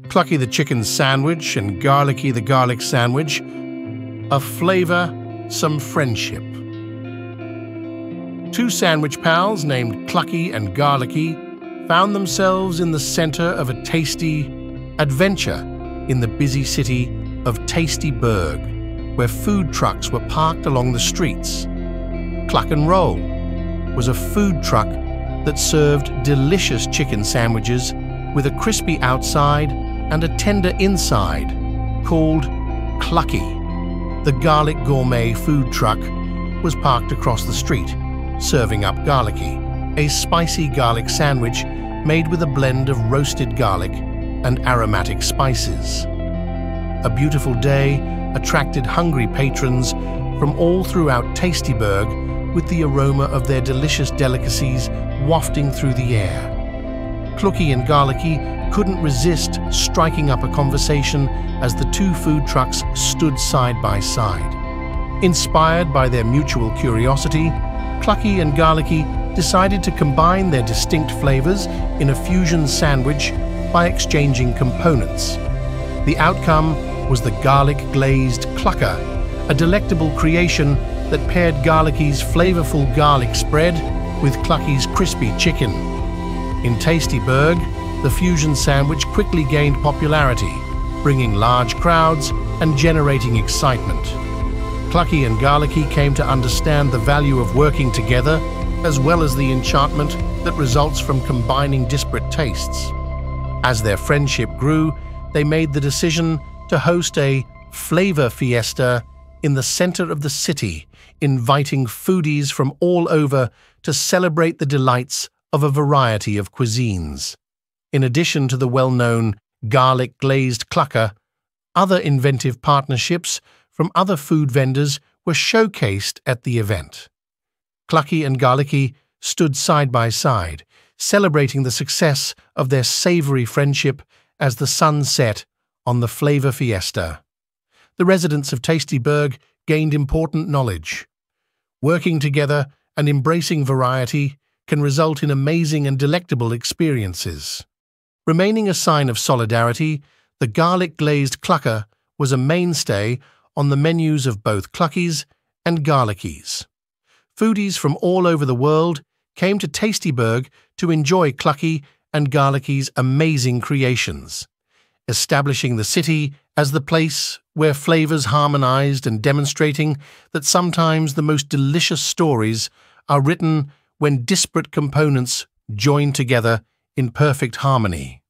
Clucky the chicken sandwich and Garlicky the garlic sandwich. A flavor, some friendship. Two sandwich pals named Clucky and Garlicky found themselves in the center of a tasty adventure in the busy city of Tastyburg, where food trucks were parked along the streets. Cluck and Roll was a food truck that served delicious chicken sandwiches with a crispy outside and a tender inside, called Clucky. The garlic gourmet food truck was parked across the street, serving up Garlicky, a spicy garlic sandwich made with a blend of roasted garlic and aromatic spices. A beautiful day attracted hungry patrons from all throughout Tastyburg with the aroma of their delicious delicacies wafting through the air. Clucky and Garlicky couldn't resist striking up a conversation as the two food trucks stood side by side. Inspired by their mutual curiosity, Clucky and Garlicky decided to combine their distinct flavors in a fusion sandwich by exchanging components. The outcome was the garlic-glazed clucker, a delectable creation that paired Garlicky's flavorful garlic spread with Clucky's crispy chicken. In Tastyburg, the fusion sandwich quickly gained popularity, bringing large crowds and generating excitement. Clucky and Garlicky came to understand the value of working together, as well as the enchantment that results from combining disparate tastes. As their friendship grew, they made the decision to host a flavor fiesta in the center of the city, inviting foodies from all over to celebrate the delights of a variety of cuisines. In addition to the well-known garlic-glazed clucker, other inventive partnerships from other food vendors were showcased at the event. Clucky and Garlicky stood side by side, celebrating the success of their savory friendship as the sun set on the flavor fiesta. The residents of Tastyburg gained important knowledge. Working together and embracing variety can result in amazing and delectable experiences. Remaining a sign of solidarity, the garlic-glazed clucker was a mainstay on the menus of both Cluckies and Garlickies. Foodies from all over the world came to Tastyburg to enjoy Clucky and Garlicky's amazing creations, establishing the city as the place where flavors harmonized and demonstrating that sometimes the most delicious stories are written when disparate components join together in perfect harmony.